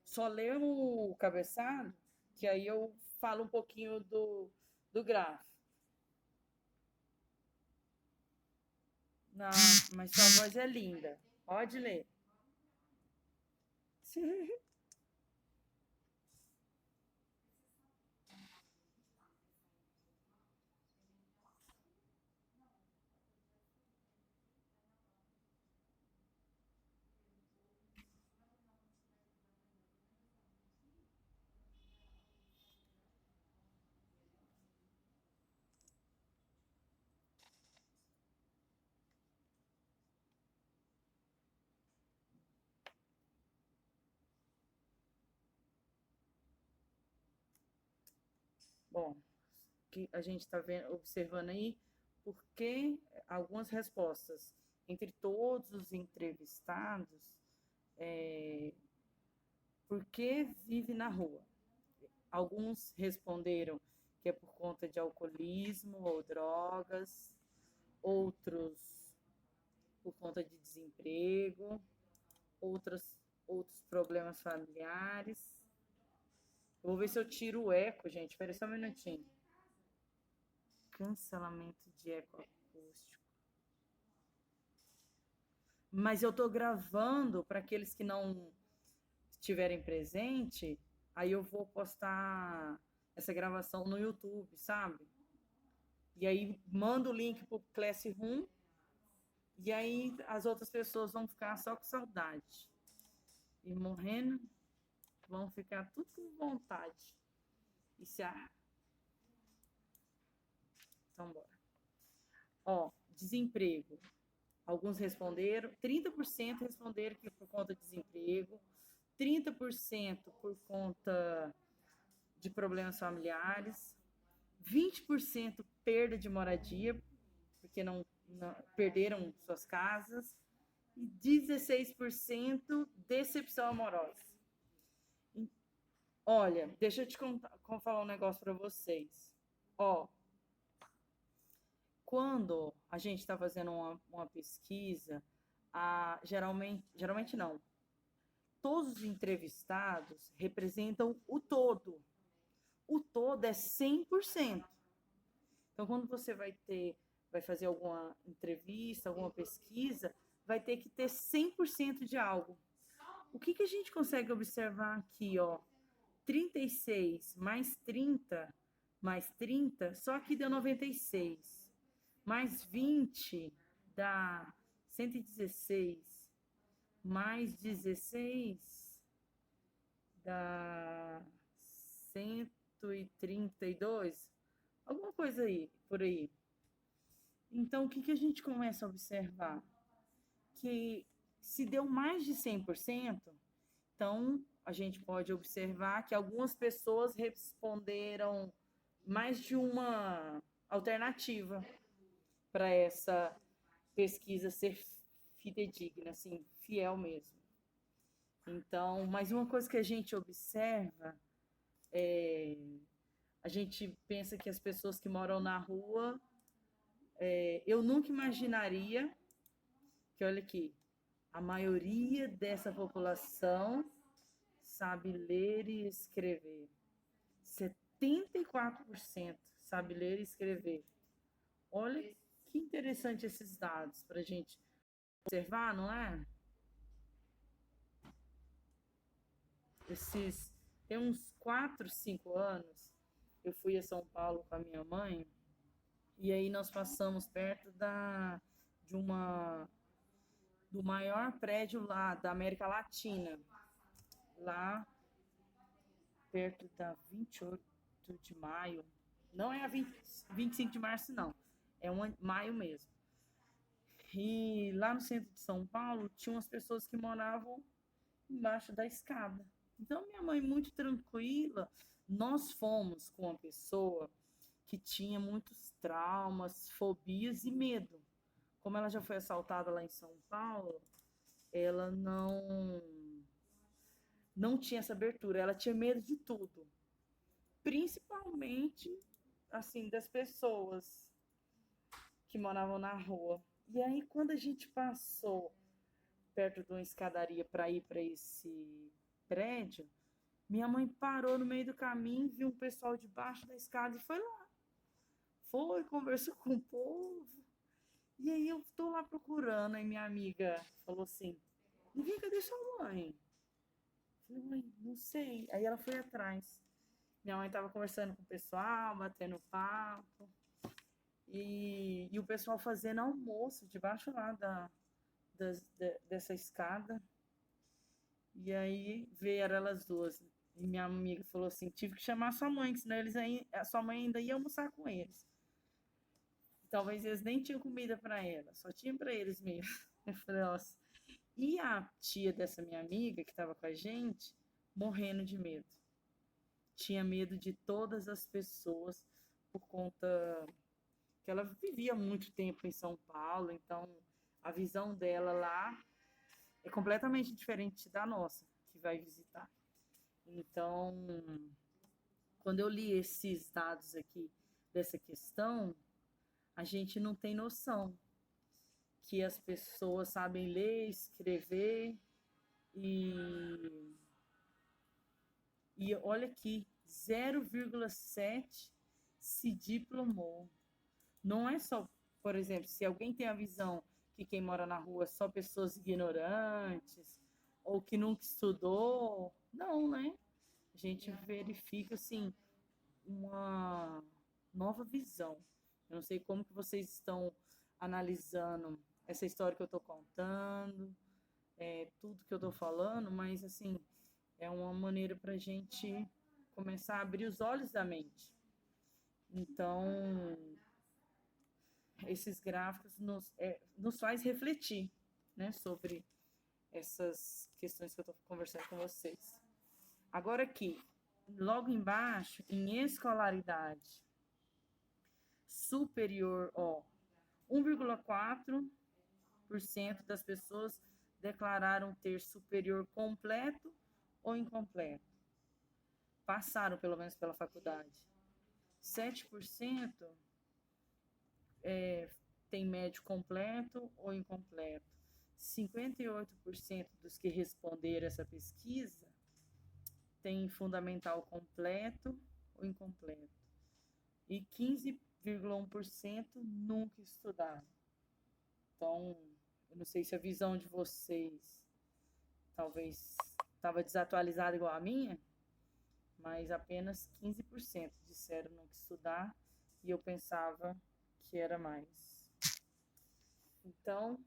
Só lê o cabeçalho, que aí eu falo um pouquinho do gráfico. Não, mas sua voz é linda. Pode ler. Bom, que a gente está observando aí, porque algumas respostas entre todos os entrevistados, é, por que vive na rua? Alguns responderam que é por conta de alcoolismo ou drogas, outros por conta de desemprego, outros, outros problemas familiares. Eu vou ver se eu tiro o eco, gente. Espera só um minutinho. Cancelamento de eco acústico. Mas eu tô gravando para aqueles que não estiverem presente, aí eu vou postar essa gravação no YouTube, sabe? E aí mando o link pro Classroom e aí as outras pessoas vão ficar só com saudade. E morrendo, vão ficar tudo com vontade. E se a... Então, bora. Ó, desemprego. Alguns responderam, 30% responderam que por conta de desemprego, 30% por conta de problemas familiares, 20% perda de moradia, porque não perderam suas casas, e 16% decepção amorosa. Olha, deixa eu te falar um negócio para vocês. Ó, quando a gente está fazendo uma pesquisa, geralmente não, todos os entrevistados representam o todo. O todo é 100%. Então, quando você vai fazer alguma entrevista, alguma pesquisa, vai ter que ter 100% de algo. O que a gente consegue observar aqui, ó? 36 mais 30, só aqui deu 96. Mais 20 dá 116. Mais 16 dá 132. Alguma coisa aí, por aí. Então, o que a gente começa a observar? Que se deu mais de 100%, então a gente pode observar que algumas pessoas responderam mais de uma alternativa para essa pesquisa ser fidedigna, assim, fiel mesmo. Então, mais uma coisa que a gente observa é a gente pensa que as pessoas que moram na rua, eu nunca imaginaria que, olha aqui, a maioria dessa população sabe ler e escrever. 74% sabe ler e escrever. Olha que interessante esses dados para a gente observar, não é? Tem uns 4, 5 anos, eu fui a São Paulo com a minha mãe, e aí nós passamos perto de uma do maior prédio lá da América Latina, lá perto da 28 de maio. Não é a 25 de março, não. É maio mesmo. E lá no centro de São Paulo, tinha umas pessoas que moravam embaixo da escada. Então, minha mãe, muito tranquila, nós fomos com uma pessoa que tinha muitos traumas, fobias e medo. Como ela já foi assaltada lá em São Paulo, ela não tinha essa abertura, ela tinha medo de tudo, principalmente assim das pessoas que moravam na rua. E aí quando a gente passou perto de uma escadaria para ir para esse prédio, Minha mãe parou no meio do caminho, viu um pessoal debaixo da escada e foi lá. Foi, conversou com o povo. E aí eu tô lá procurando, aí minha amiga falou assim, Ninguém, cadê sua mãe? Falei, mãe, não sei. Aí ela foi atrás. Minha mãe tava conversando com o pessoal, batendo papo. E o pessoal fazendo almoço debaixo lá dessa escada. E aí vieram elas duas. E minha amiga falou assim: tive que chamar sua mãe, senão a sua mãe ainda ia almoçar com eles. Talvez eles nem tinham comida para ela, só tinha para eles mesmo. Eu falei: nossa. E a tia dessa minha amiga que estava com a gente, morrendo de medo. Tinha medo de todas as pessoas por conta que ela vivia muito tempo em São Paulo, então a visão dela lá é completamente diferente da nossa, que vai visitar. Então, quando eu li esses dados aqui dessa questão, a gente não tem noção que as pessoas sabem ler, escrever e, e olha aqui, 0,7 se diplomou. Não é só, por exemplo, se alguém tem a visão que quem mora na rua é só pessoas ignorantes ou que nunca estudou, não, né? A gente verifica, assim, uma nova visão. Eu não sei como que vocês estão analisando essa história que eu estou contando, tudo que eu estou falando, mas, assim, é uma maneira para a gente começar a abrir os olhos da mente. Então, esses gráficos nos faz refletir, né, sobre essas questões que eu estou conversando com vocês. Agora aqui, logo embaixo, em escolaridade superior, ó, 1,4% das pessoas declararam ter superior completo ou incompleto. Passaram pelo menos pela faculdade. 7% tem médio completo ou incompleto. 58% dos que responderam essa pesquisa tem fundamental completo ou incompleto. E 15,1% nunca estudaram. Então, eu não sei se a visão de vocês talvez estava desatualizada igual a minha, mas apenas 15% disseram nunca estudar e eu pensava que era mais. Então,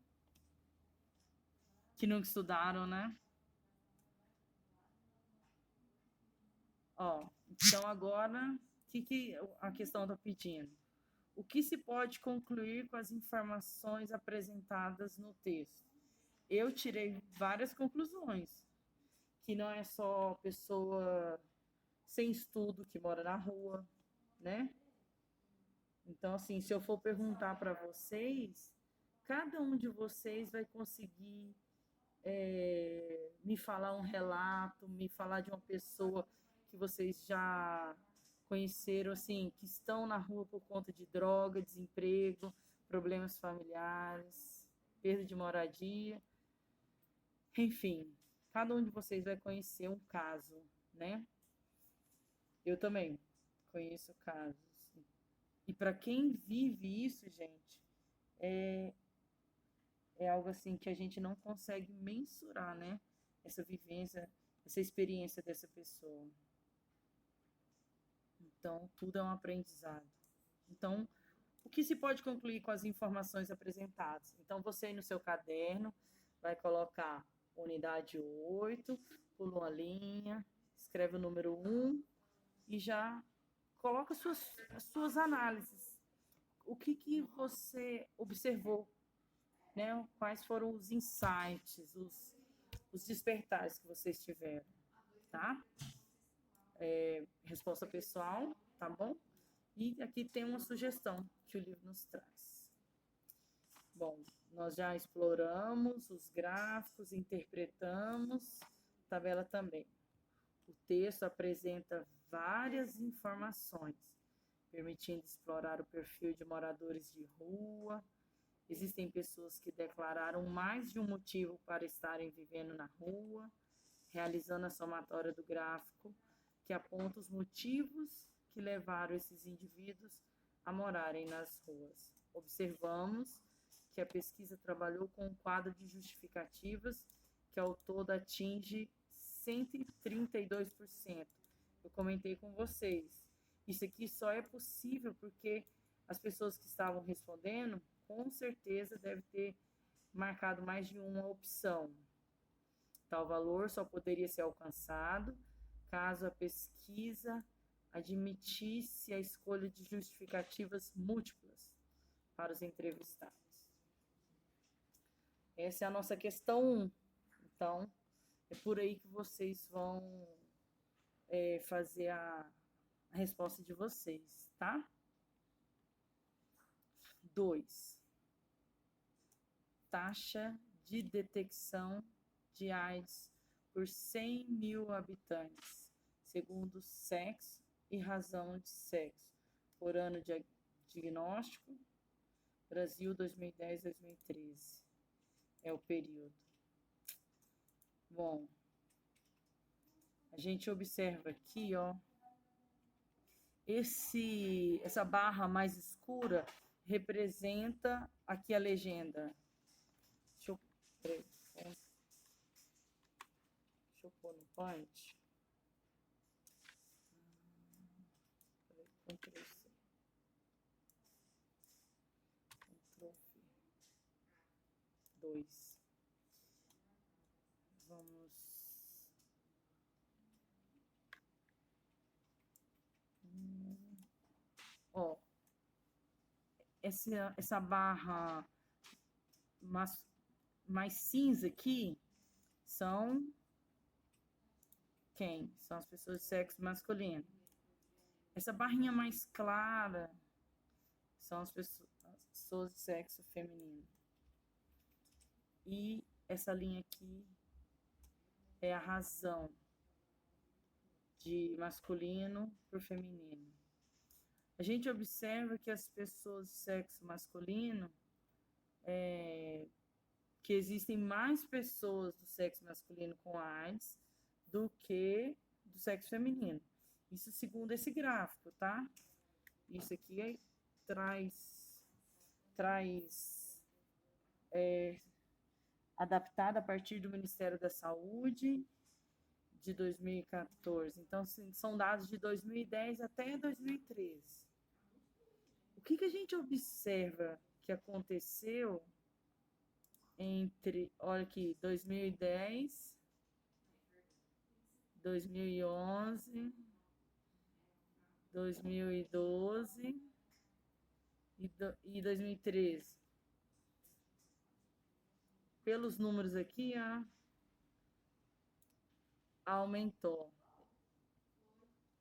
que nunca estudaram, né? Ó, então agora, que a questão está pedindo? O que se pode concluir com as informações apresentadas no texto? Eu tirei várias conclusões, que não é só pessoa sem estudo que mora na rua, né? Então, assim, se eu for perguntar para vocês, cada um de vocês vai conseguir me falar um relato, me falar de uma pessoa que vocês já conheceram, assim, que estão na rua por conta de droga, desemprego, problemas familiares, perda de moradia, enfim, cada um de vocês vai conhecer um caso, né? Eu também conheço casos. E para quem vive isso, gente, é algo assim que a gente não consegue mensurar, né? Essa vivência, essa experiência dessa pessoa. Então, tudo é um aprendizado. Então, o que se pode concluir com as informações apresentadas? Então, você aí no seu caderno vai colocar unidade 8, pula uma linha, escreve o número 1 e já coloca as suas análises. O que você observou, né? Quais foram os insights, os despertares que vocês tiveram, tá? Resposta pessoal, tá bom? E aqui tem uma sugestão que o livro nos traz. Bom, nós já exploramos os gráficos, interpretamos, tabela também. O texto apresenta várias informações, permitindo explorar o perfil de moradores de rua. Existem pessoas que declararam mais de um motivo para estarem vivendo na rua, realizando a somatória do gráfico, que aponta os motivos que levaram esses indivíduos a morarem nas ruas. Observamos que a pesquisa trabalhou com um quadro de justificativas que ao todo atinge 132%. Eu comentei com vocês. Isso aqui só é possível porque as pessoas que estavam respondendo, com certeza, devem ter marcado mais de uma opção. Tal valor só poderia ser alcançado caso a pesquisa admitisse a escolha de justificativas múltiplas para os entrevistados. Essa é a nossa questão 1. Então, é por aí que vocês vão fazer a resposta de vocês, tá? 2. Taxa de detecção de AIDS por 100 mil habitantes, segundo sexo e razão de sexo, por ano de diagnóstico, Brasil 2010-2013. É o período. Bom, a gente observa aqui, ó, essa barra mais escura representa aqui a legenda. Deixa eu pôr no punch. Ctrl+C. Ctrl+V. 2. Vamos. Ó, essa barra mais cinza aqui são quem? São as pessoas de sexo masculino. Essa barrinha mais clara são as pessoas de sexo feminino. E essa linha aqui é a razão de masculino por feminino. A gente observa que as pessoas de sexo masculino, que existem mais pessoas do sexo masculino com AIDS do que do sexo feminino. Isso segundo esse gráfico, tá? Isso aqui traz adaptado a partir do Ministério da Saúde de 2014. Então, são dados de 2010 até 2013. O que a gente observa que aconteceu entre, olha aqui, 2010, 2011, 2012 e 2013. Pelos números aqui, aumentou.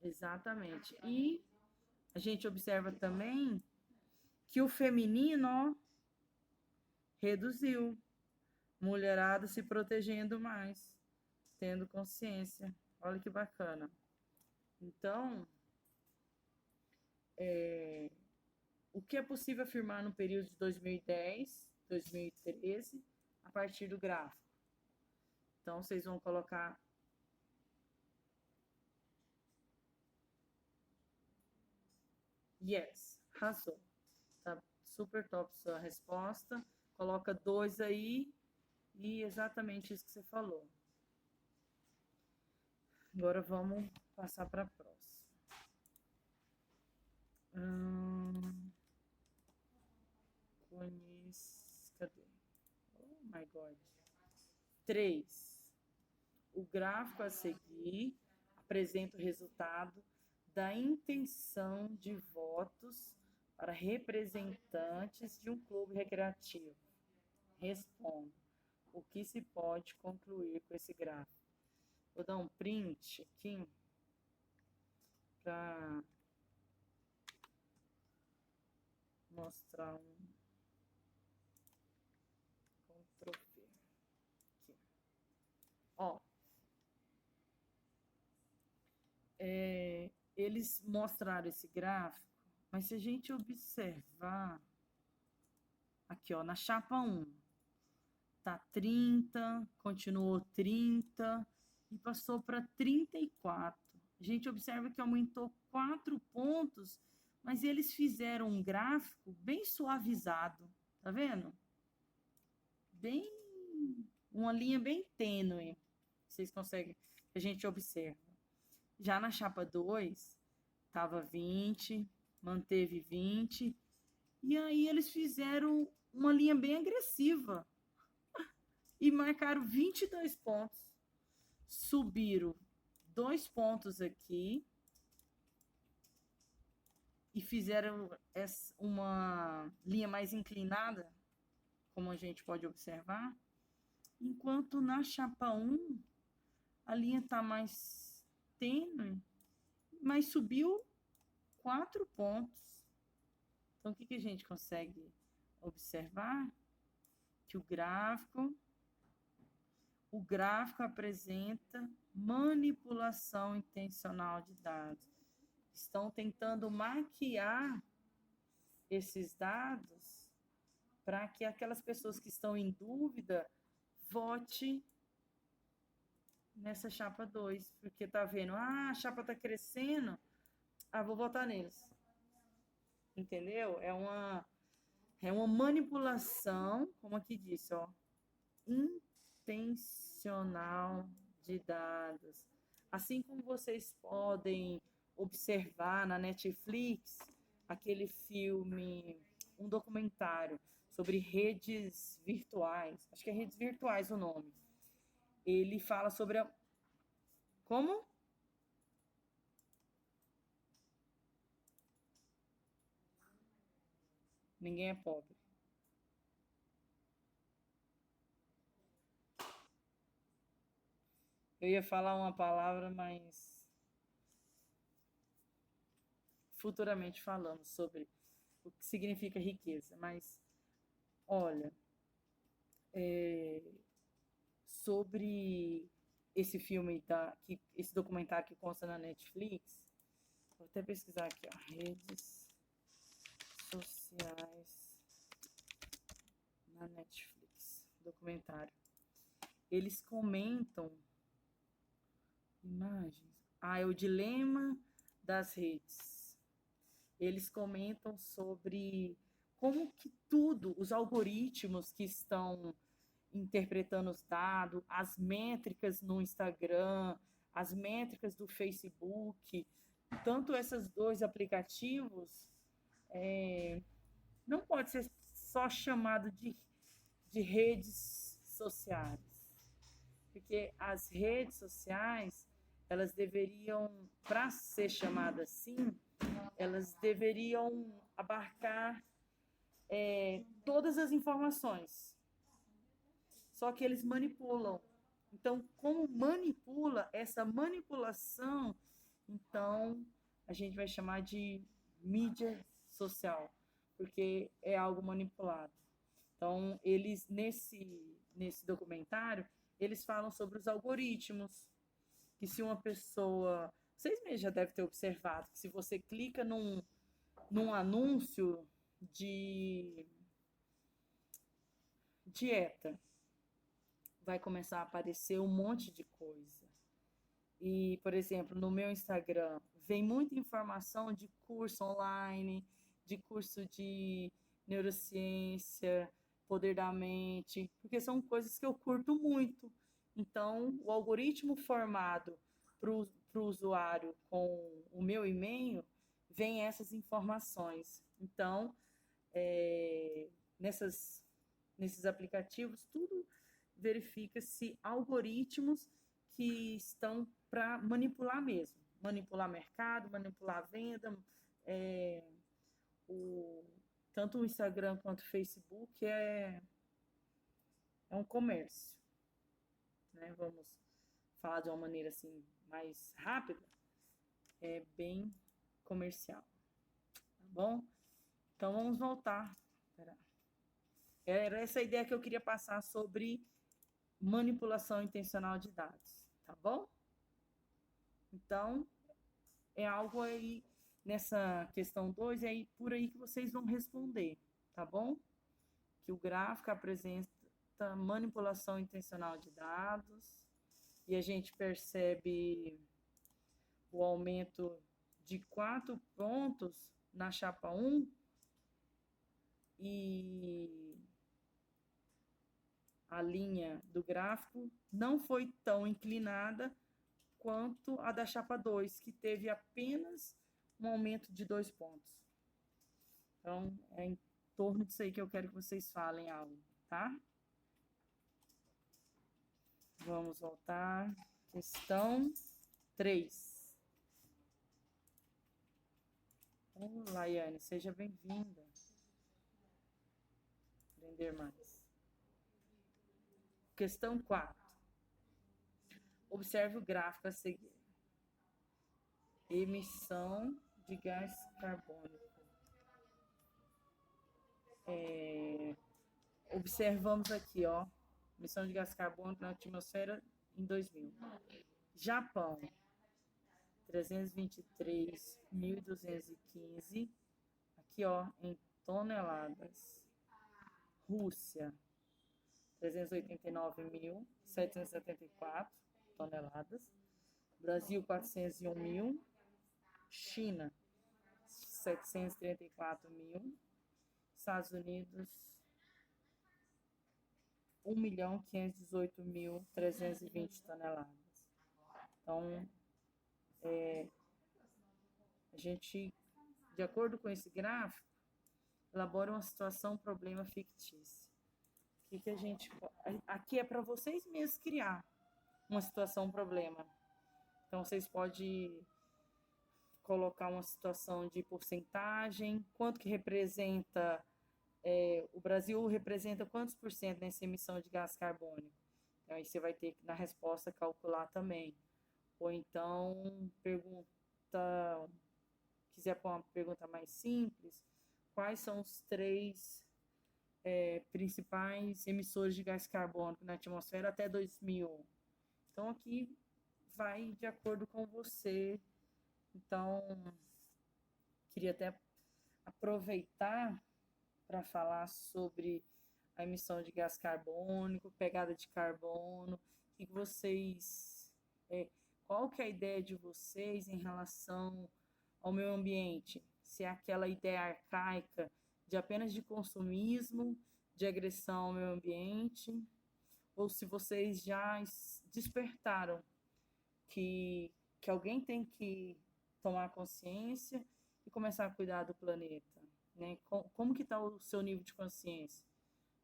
Exatamente. E a gente observa também que o feminino reduziu. Mulherada se protegendo mais, tendo consciência. Olha que bacana. Então, o que é possível afirmar no período de 2010, 2013, a partir do gráfico? Então, vocês vão colocar yes, arrasou. Tá super top sua resposta. Coloca 2 aí e exatamente isso que você falou. Agora vamos passar para a próxima. Cadê? Oh my God. 3. O gráfico a seguir apresenta o resultado da intenção de votos para representantes de um clube recreativo. Respondo. O que se pode concluir com esse gráfico? Vou dar um print aqui para mostrar um Ctrl+V aqui. Ó, eles mostraram esse gráfico, mas se a gente observar aqui, ó, na chapa 1, tá 30, continuou 30 e passou para 34. A gente observa que aumentou 4 pontos, mas eles fizeram um gráfico bem suavizado, tá vendo? Bem, uma linha bem tênue, vocês conseguem, a gente observa. Já na chapa 2, estava 20, manteve 20, e aí eles fizeram uma linha bem agressiva e marcaram 22 pontos. Subiram 2 pontos aqui e fizeram uma linha mais inclinada, como a gente pode observar, enquanto na chapa 1 a linha está mais tênue, mas subiu 4 pontos. Então, o que a gente consegue observar? Que o gráfico apresenta manipulação intencional de dados. Estão tentando maquiar esses dados para que aquelas pessoas que estão em dúvida vote nessa chapa 2, porque tá vendo, a chapa tá crescendo, vou votar neles. Entendeu? É uma manipulação, como aqui disse, ó, intencional de dados. Assim como vocês podem observar na Netflix aquele filme, um documentário sobre redes virtuais. Acho que é redes virtuais o nome. Ele fala sobre como? Ninguém é pobre. Eu ia falar uma palavra, mas futuramente falamos sobre o que significa riqueza. Mas, olha, sobre esse filme, esse documentário que consta na Netflix, vou até pesquisar aqui, ó, redes sociais na Netflix, documentário. Eles comentam imagens. É o dilema das redes. Eles comentam sobre como que tudo, os algoritmos que estão interpretando os dados, as métricas no Instagram, as métricas do Facebook, tanto esses dois aplicativos, não pode ser só chamado de redes sociais, porque as redes sociais, elas deveriam, para ser chamadas assim, elas deveriam abarcar todas as informações. Só que eles manipulam. Então, como manipula, essa manipulação, então, a gente vai chamar de mídia social, porque é algo manipulado. Então, eles, nesse documentário, eles falam sobre os algoritmos, que se uma pessoa... Vocês mesmos já devem ter observado que se você clica num anúncio de dieta, vai começar a aparecer um monte de coisa. E, por exemplo, no meu Instagram, vem muita informação de curso online, de curso de neurociência, poder da mente, porque são coisas que eu curto muito. Então, o algoritmo formado para o usuário com o meu e-mail, vem essas informações. Então, nesses aplicativos, tudo verifica-se algoritmos que estão para manipular mesmo, manipular mercado, manipular venda, tanto o Instagram quanto o Facebook é um comércio, né? Vamos falar de uma maneira assim mais rápida, é bem comercial, tá bom? Então vamos voltar. Era essa a ideia que eu queria passar sobre manipulação intencional de dados, tá bom? Então, é algo aí, nessa questão 2, é aí por aí que vocês vão responder, tá bom? Que o gráfico apresenta manipulação intencional de dados, e a gente percebe o aumento de 4 pontos na chapa 1 e a linha do gráfico não foi tão inclinada quanto a da chapa 2, que teve apenas um aumento de 2 pontos. Então, é em torno disso aí que eu quero que vocês falem algo, tá? Vamos voltar. Questão 3. Laiane, seja bem-vinda. Aprender mais. Questão 4. Observe o gráfico a seguir. Emissão de gás carbônico. Observamos aqui, ó, emissão de gás carbônico na atmosfera em 2000. Japão, 323.215, aqui, ó, em toneladas. Rússia, 389.774 toneladas. Brasil, 401.000. China, 734.000. Estados Unidos, 1.518.320 toneladas. Então, a gente, de acordo com esse gráfico, elabora uma situação, problema fictícia. Que a gente, aqui é para vocês mesmos criar uma situação, problema. Então, vocês podem colocar uma situação de porcentagem, quanto que representa, o Brasil representa quantos por cento nessa emissão de gás carbônico. Então, aí você vai ter que, na resposta, calcular também. Ou então, quiser pôr uma pergunta mais simples, quais são os 3 principais emissores de gás carbônico na atmosfera até 2000? Então, aqui vai de acordo com você. Então, queria até aproveitar para falar sobre a emissão de gás carbônico, pegada de carbono, e vocês, qual que é a ideia de vocês em relação ao meio ambiente? Se é aquela ideia arcaica de apenas de consumismo, de agressão ao meio ambiente, ou se vocês já despertaram que alguém tem que tomar consciência e começar a cuidar do planeta, né? Como que está o seu nível de consciência?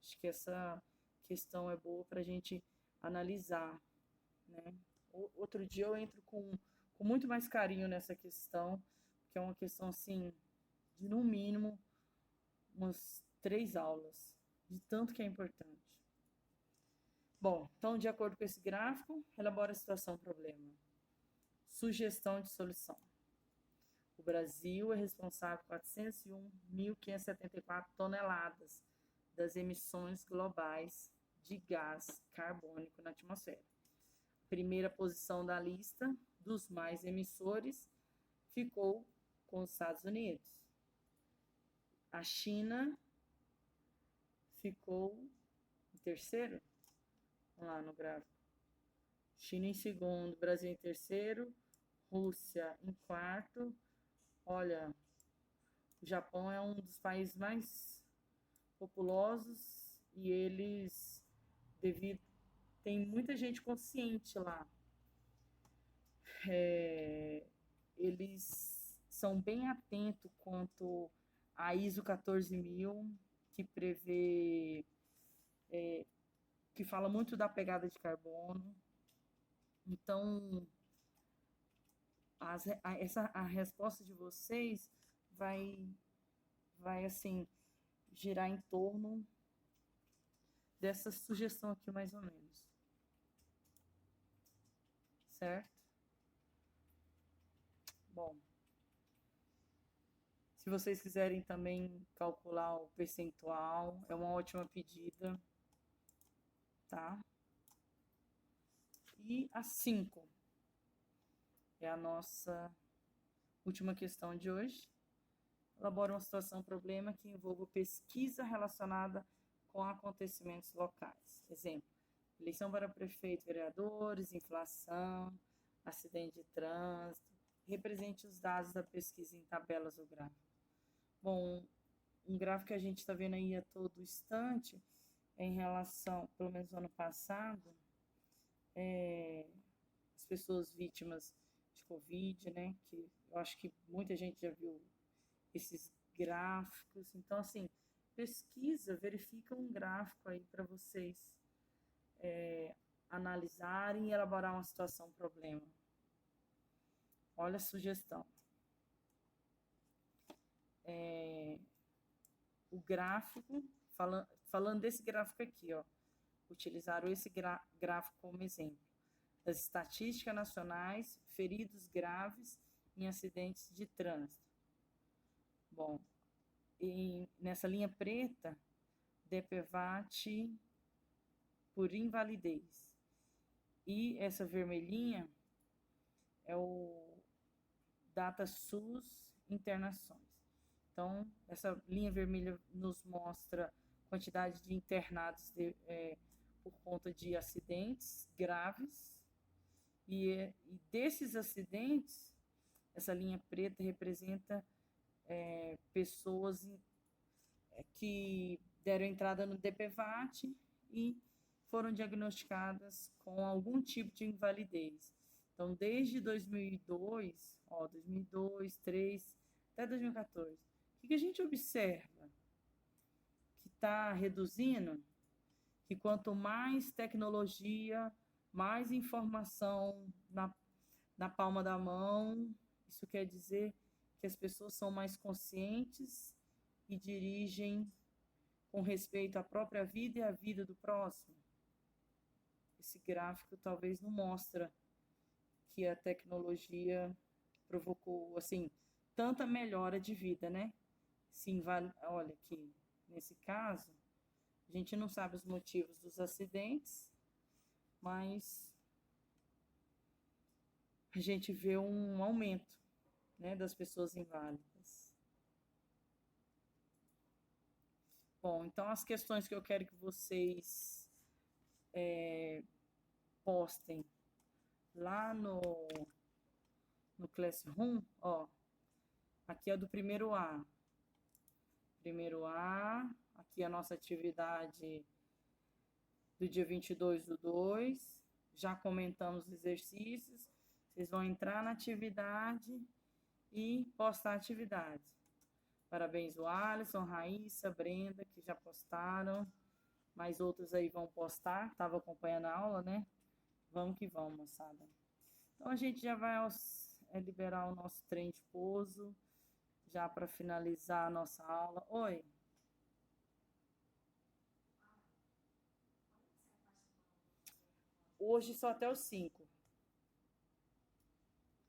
Acho que essa questão é boa para a gente analisar, né? Outro dia eu entro com muito mais carinho nessa questão, que é uma questão, assim, de no mínimo umas 3 aulas, de tanto que é importante. Bom, então, de acordo com esse gráfico, elabora a situação, problema. Sugestão de solução. O Brasil é responsável por 401.574 toneladas das emissões globais de gás carbônico na atmosfera. Primeira posição da lista dos mais emissores ficou com os Estados Unidos. A China ficou em terceiro. Vamos lá no gráfico. China em segundo, Brasil em terceiro, Rússia em quarto. Olha, o Japão é um dos países mais populosos e eles, tem muita gente consciente lá. Eles são bem atentos quanto a ISO 14000, que prevê, que fala muito da pegada de carbono. Então, a resposta de vocês vai assim, girar em torno dessa sugestão aqui, mais ou menos. Certo? Bom, se vocês quiserem também calcular o percentual, é uma ótima pedida, tá? E a 5 é a nossa última questão de hoje. Elabora uma situação, problema que envolva pesquisa relacionada com acontecimentos locais. Exemplo, Eleição para prefeito, vereadores, inflação, acidente de trânsito. Represente os dados da pesquisa em tabelas ou gráficos. Bom, um gráfico que a gente está vendo aí a todo instante é em relação, pelo menos no ano passado, as pessoas vítimas de Covid, né? Que eu acho que muita gente já viu esses gráficos. Então, assim, pesquisa, verifica um gráfico aí para vocês analisarem e elaborar uma situação, um problema. Olha a sugestão. O gráfico, falando desse gráfico aqui, ó, utilizaram esse gráfico como exemplo. Das estatísticas nacionais, feridos graves em acidentes de trânsito. Bom, nessa linha preta, DPVAT por invalidez. E essa vermelhinha é o DataSUS internações. Então, essa linha vermelha nos mostra quantidade de internados por conta de acidentes graves. E desses acidentes, essa linha preta representa pessoas que deram entrada no DPVAT e foram diagnosticadas com algum tipo de invalidez. Então, desde 2002, 2003, até 2014, o que a gente observa? Que está reduzindo, que quanto mais tecnologia, mais informação na palma da mão, isso quer dizer que as pessoas são mais conscientes e dirigem com respeito à própria vida e à vida do próximo. Esse gráfico talvez não mostra que a tecnologia provocou, assim, tanta melhora de vida, né? Sim, olha aqui, nesse caso, a gente não sabe os motivos dos acidentes, mas a gente vê um aumento, né, das pessoas inválidas. Bom, então as questões que eu quero que vocês postem lá no Classroom, ó, aqui é do primeiro A. Primeiro A, aqui a nossa atividade do dia 22/2, já comentamos os exercícios, vocês vão entrar na atividade e postar a atividade. Parabéns o Alisson, Raíssa, Brenda, que já postaram, mais outros aí vão postar, estava acompanhando a aula, né? Vamos que vamos, moçada. Então, a gente já vai liberar o nosso trem de pouso, já para finalizar a nossa aula. Oi? Hoje só até os 5.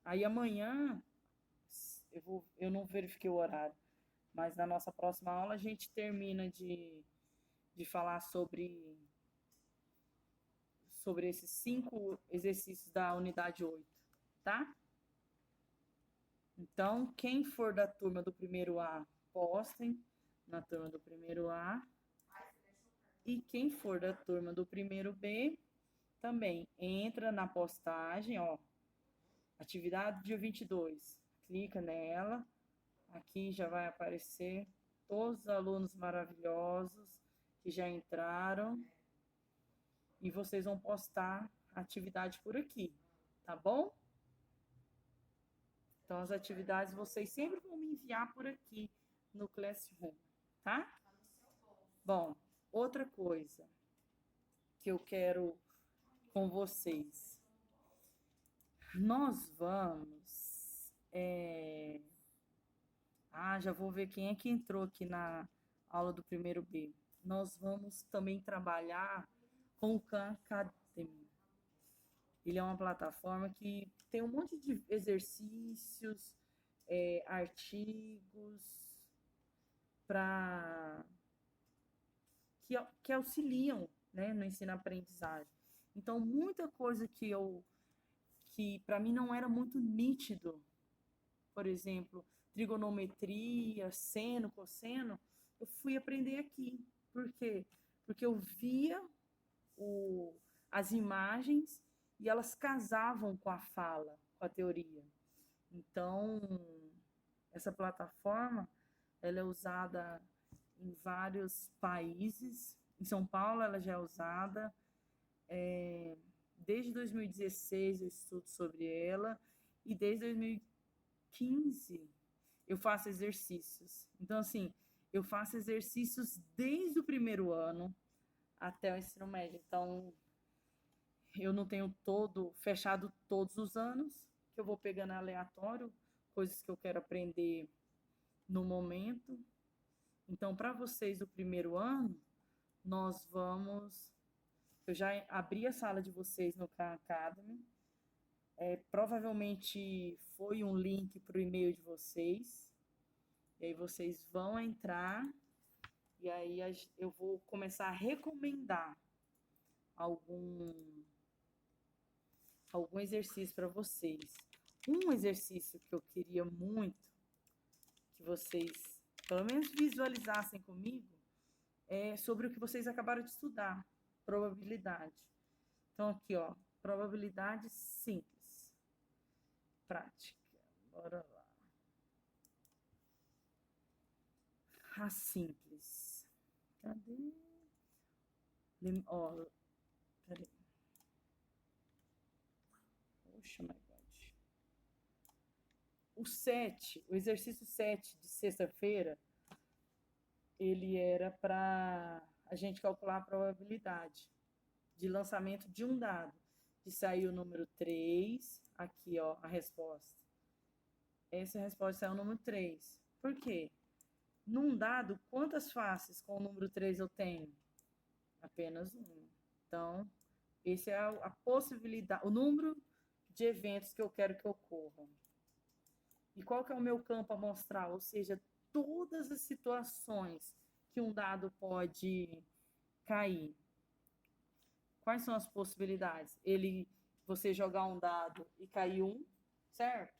Aí amanhã, eu não verifiquei o horário, mas na nossa próxima aula a gente termina de falar sobre esses 5 exercícios da unidade 8, tá? Então, quem for da turma do primeiro A, postem na turma do primeiro A. E quem for da turma do primeiro B, também entra na postagem, ó, atividade dia 22. Clica nela, aqui já vai aparecer todos os alunos maravilhosos que já entraram e vocês vão postar a atividade por aqui, tá bom? Então, as atividades vocês sempre vão me enviar por aqui no Classroom, tá? Bom, outra coisa que eu quero com vocês. Nós vamos... já vou ver quem é que entrou aqui na aula do primeiro B. Nós vamos também trabalhar com o Khan Academy. Ele é uma plataforma que tem um monte de exercícios, artigos, que auxiliam, né, no ensino-aprendizagem. Então, muita coisa que para mim não era muito nítido, por exemplo, trigonometria, seno, cosseno, eu fui aprender aqui. Por quê? Porque eu via as imagens e elas casavam com a fala, com a teoria. Então, essa plataforma, ela é usada em vários países. Em São Paulo, ela já é usada. Desde 2016 eu estudo sobre ela e desde 2015 eu faço exercícios. Então, assim, eu faço exercícios desde o primeiro ano até o ensino médio. Então, eu não tenho todo fechado todos os anos, que eu vou pegando aleatório, coisas que eu quero aprender no momento. Então, para vocês do primeiro ano, nós vamos. Eu já abri a sala de vocês no Khan Academy. Provavelmente foi um link para o e-mail de vocês. E aí vocês vão entrar. E aí eu vou começar a recomendar algum exercício para vocês. Um exercício que eu queria muito que vocês, pelo menos, visualizassem comigo, é sobre o que vocês acabaram de estudar, probabilidade. Então, aqui, ó, probabilidade simples, prática. Bora lá. A simples. Cadê? Ó, peraí. Poxa, my God. O exercício 7 de sexta-feira, ele era para a gente calcular a probabilidade de lançamento de um dado. De sair o número 3, aqui, ó, a resposta. Essa resposta é o número 3. Por quê? Num dado, quantas faces com o número 3 eu tenho? Apenas uma. Então, esse é a possibilidade, o número de eventos que eu quero que ocorram. E qual que é o meu campo amostral? Ou seja, todas as situações que um dado pode cair. Quais são as possibilidades? Você jogar um dado e cair 1, certo?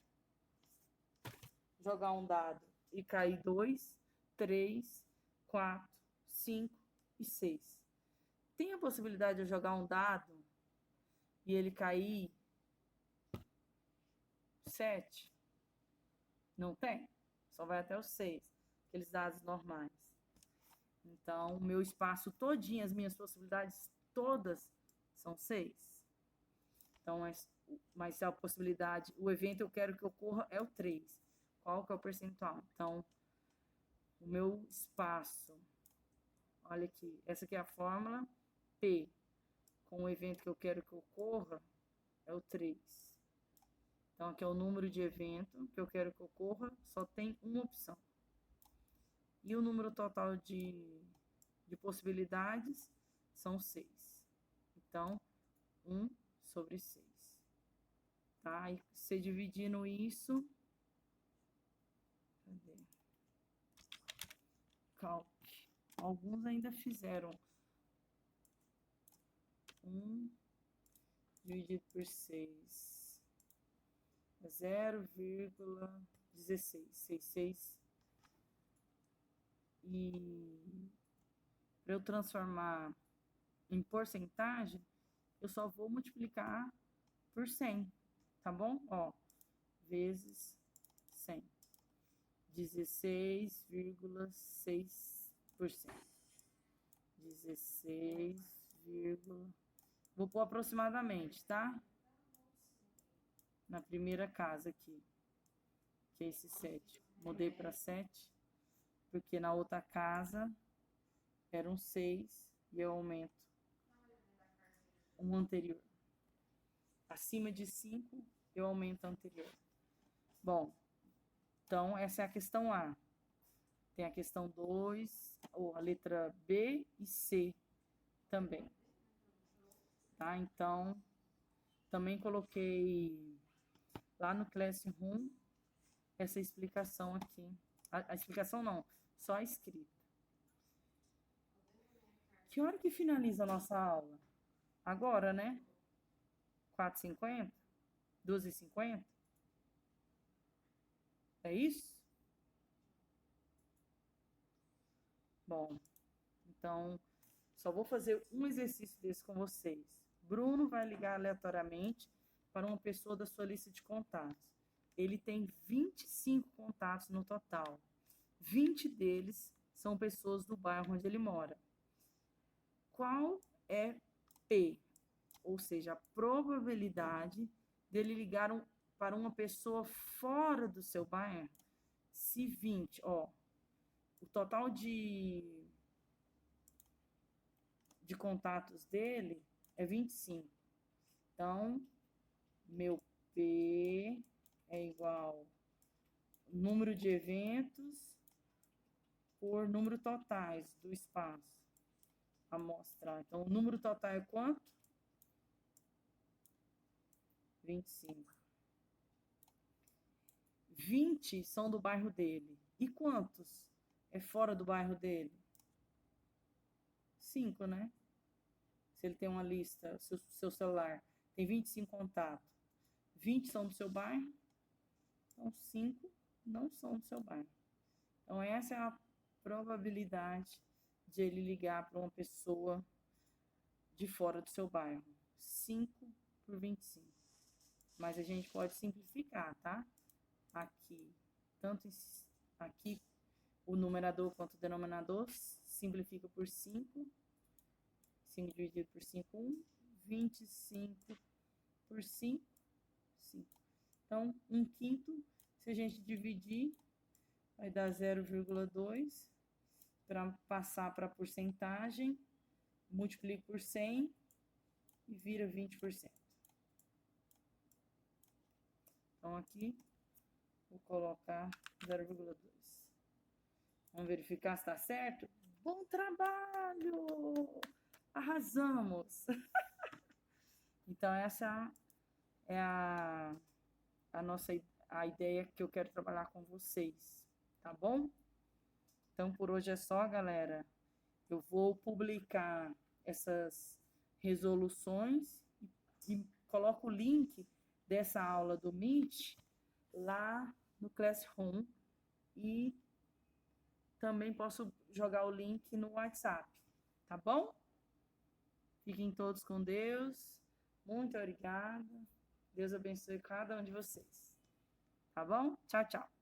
Jogar um dado e cair 2, 3, 4, 5 e 6. Tem a possibilidade de eu jogar um dado e ele cair 7? Não tem. Só vai até os 6, aqueles dados normais. Então, o meu espaço todinho, as minhas possibilidades todas são 6. Então, mas a possibilidade, o evento que eu quero que ocorra é o 3. Qual que é o percentual? Então, o meu espaço, olha aqui, essa aqui é a fórmula, P, com o evento que eu quero que ocorra, é o 3. Então, aqui é o número de evento que eu quero que ocorra, só tem uma opção. E o número total de possibilidades são 6. Então, 1 sobre 6. Tá? E você dividindo isso... Cadê? Calc. Alguns ainda fizeram 1 dividido por 6. 0,16. 66. E para eu transformar em porcentagem, eu só vou multiplicar por 100, tá bom? Ó, vezes 100. 16,6%. 16, vou pôr aproximadamente, tá? Na primeira casa aqui, que é esse 7. Mudei para 7, porque na outra casa eram 6 e eu aumento um anterior. Acima de 5, eu aumento o anterior. Bom, então essa é a questão A. Tem a questão 2, ou a letra B e C também. Tá? Então, também coloquei lá no Classroom essa explicação aqui. A explicação não, só a escrita. Que hora que finaliza a nossa aula? Agora, né? 4h50? 2h50? É isso? Bom, então, só vou fazer um exercício desse com vocês. Bruno vai ligar aleatoriamente para uma pessoa da sua lista de contatos. Ele tem 25 contatos no total. 20 deles são pessoas do bairro onde ele mora. Qual é P? Ou seja, a probabilidade dele ligar para uma pessoa fora do seu bairro? Se 20, ó, o total de contatos dele é 25. Então, meu P é igual número de eventos por número totais do espaço a mostrar. Então, o número total é quanto? 25. 20 são do bairro dele. E quantos é fora do bairro dele? 5, né? Se ele tem uma lista, seu celular tem 25 contatos. 20 são do seu bairro, então 5 não são do seu bairro. Então, essa é a probabilidade de ele ligar para uma pessoa de fora do seu bairro. 5 por 25. Mas a gente pode simplificar, tá? Aqui, tanto aqui o numerador quanto o denominador simplifica por 5. 5 dividido por 5, 1. 25 por 5, 5. Então, 1/5, se a gente dividir, vai dar 0,2. Para passar para a porcentagem, multiplico por 100 e vira 20%. Então, aqui, vou colocar 0,2. Vamos verificar se está certo? Bom trabalho! Arrasamos! Então, essa é a ideia que eu quero trabalhar com vocês, tá bom? Então, por hoje é só, galera. Eu vou publicar essas resoluções e coloco o link dessa aula do Meet lá no Classroom e também posso jogar o link no WhatsApp, tá bom? Fiquem todos com Deus. Muito obrigada. Deus abençoe cada um de vocês. Tá bom? Tchau, tchau.